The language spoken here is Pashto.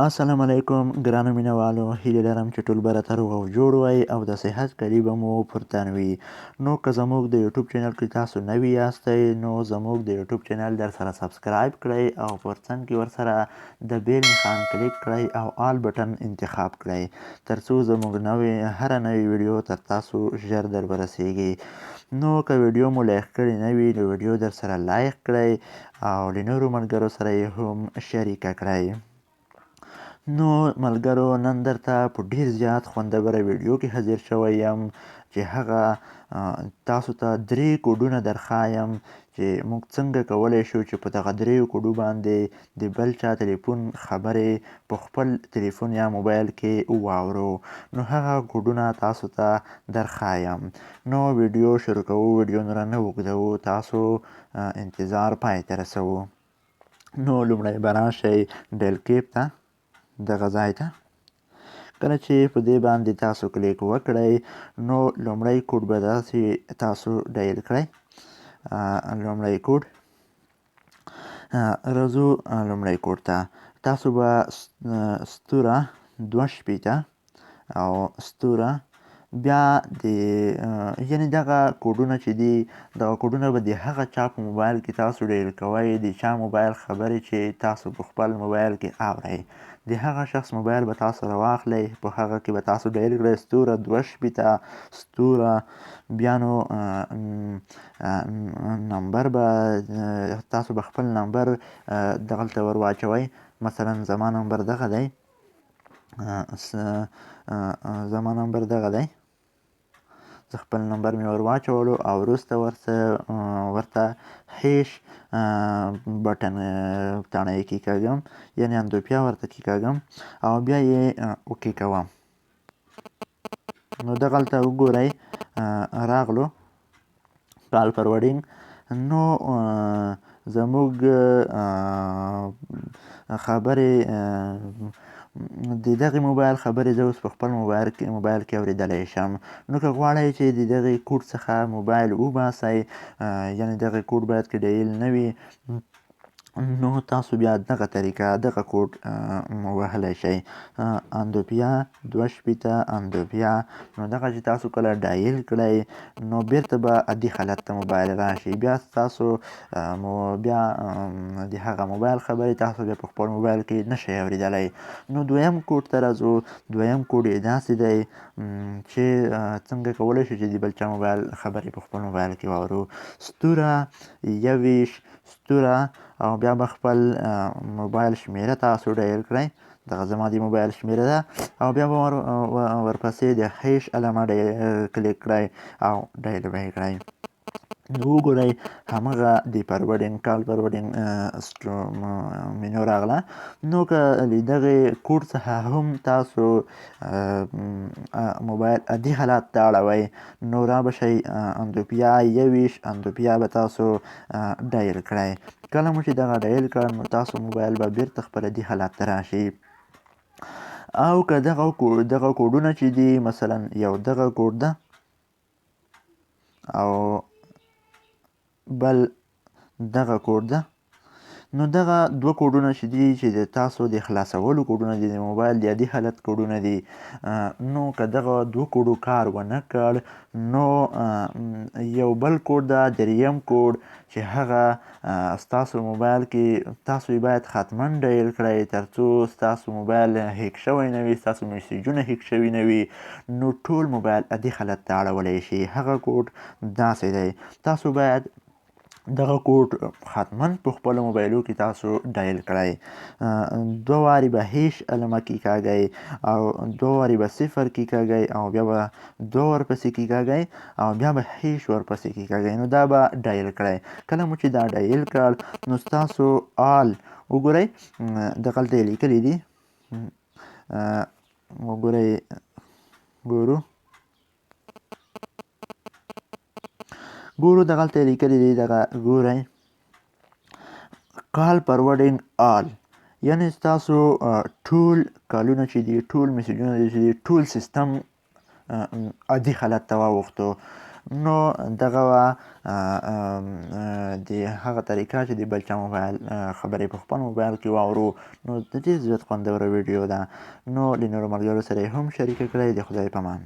السلام علیکم ګرانو مینهوالو، هیله لرم چې ټول به راته روغ او جوړ وئ او د صحت کلي به مو پر تن وي. نو که زموږ د یوټیوب چینل کې تاسو نوي یاستئ نو زموږ د یوټیوب چینل در سره سبسکرایب کړئ او پر څنګ کې ورسره د بیل نښان کلیک کړئ او آل بټن انتخاب کړئ تر څو زموږ هره نوې ویډیو تر تاسو ژر در ورسیږي. نو که ویډیو مو لایق کړې نه وي نو ویډیو در سره لایق کړئ او له نورو ملګرو سره یې هم شریکه کړئ. نو ملګرو، نن درته په ډیر زیات خوندوره ویډیو کې حاضر شوی یم چې هغه تاسو ته 3 کوډونه درښایم چې موږ څنګه کولی شو چې په دغه 3 کوډو باندې د بل چا تلیفون خبرې په خپل تلیفون یا موبایل کې واورو. نو هغه کوډونه تاسو ته درښایم. نو ویډیو شروع کوو. ویډیو نوره نه اوږدوو، تاسو انتظار پای ته رسوو. نو لومړی به راشئ ډیل کیپ ته، دغه ځای ته. کله چې په دې باندې تاسو کلیک وکړئ نو لومړی کوډ به داسې تاسو ډایل کړئ. لومړی کوډ راځو لومړی کوډ ته. تاسو به ستوره 2 او ستوره بیا د یعنې دغه کوډونه چې دي دغه کوډونه به د هغه چا په موبایل کې تاسو ډایل کوئ، د چا موبایل خبرې چې تاسو په خپل موبایل کې اورئ، د هغه شخص موبایل به تاسو راواخلئ، په هغه کې به تاسو ډایل کړئ ستوره 2 ستوره بیا نو نمبر به تاسو به خپل نمبر دغلته ور واچوئ. مثلا زما نمبر دغه دی، زما نمبر دغه دی. زه خپل نمبر مې ور واچولو او وروسته ورته هیش بټن تڼۍ کېکاږم، یعنې اندوپیا ورته کېکاږم او بیا یې اوکې کوم. نو دغلته وګورئ راغلو کال فارورډینګ. نو زموږ خبرې د دغې موبایل خبرې زه اوس په خپل موبایل کې اورېدلی شم. نو که غواړئ چې د دغې کوډ څخه موبایل وباسئ، یعنې دغه کوډ باید که ډایل نه وي، نو تاسو بیا دغه طریقه دغه کوډ وهلی شئ. اندوپیا 2 اندوپیا. نو دغه چې تاسو کله ډایل کړئ نو بیرته به عادي حالت ته موبایل راشي. بیا تاسو بیا د هغه موبایل خبرې تاسو بیا په خپل موبایل کې نشئ اورېدلی. نو دویم کوډ ته راځو. دویم کوډ یې داسې دی چې څنګه کولی شو چې د بل چا موبایل خبرې په خپل موبایل کې واورو. ستوره 21 ستوره او بیا به خپل موبایل شمیره تاسو ډایل کړئ. دغه زما د موبایل شمیره ده او بیا به ورپسې د هیش علامه کلیک کړئ او ډایل به یې کړئ. نو وګورئ همغه د فارورډینګ کال فارورډینګ مینو راغله. نو که له دغې کوډ څخه هم تاسو موبایل عادي حالت ته اړوئ نو را به شئ اندوپیا 21 اندوپیا به تاسو ډایل کړئ. کله مو چې دغه ډایل کړ نو تاسو موبایل به بیرته خپل عادي حالت ته راشي. او که دغه کوډونه چې دي مثلا یو دغه کوډ ده او بل دغه کوډ ده، نو دغه 2 کوډونه چې دي چې د تاسو د خلاصولو کوډونه دي، د موبایل د عادي حالت کوډونه دي. نو که دغه 2 کوډو کار ونه کړ نو یو بل کوډ ده، دریم کوډ چې هغه ستاسو موبایل کې تاسو یې باید حتما ډایل کړئ تر څو ستاسو موبایل هیک شوی نه وي، ستاسو میسیجونه هیک شوي نه وي، نو ټول موبایل عادي حالت ته اړولی شي. هغه کوډ داسې دی. تاسو باید دغه کوډ حتما په خپلو موبایلو کې تاسو ډایل کړئ. 2 وارې به هیش علامه کېکاږئ او 2 وارې به 0 کېکاږئ او بیا به 2 ورپسې کېکاږئ او بیا به هیش ورپسې کېکاږئ. نو دا به ډایل کړئ. کله مو چې دا ډایل کړ نو ستاسو آل وګورئ دغلته یې لیکلي دي. وګورئ ګورو دغلته یې لیکلي دي. دغه ګورئ کال فارورډینګ آل، یعنې ستاسو ټول کالونه چې دي، ټول میسیجونه چې دي، ټول سیستم عادي حالت ته واوښتو. نو دغه وه د هغه طریقه چې د بل چا موبایل خبرې په خپل موبایل کې واورو، نو د ډېر زیات خوندوره ویډیو ده. نو له نورو ملګرو سره یې هم شریکه کړئ. د خدای په امان.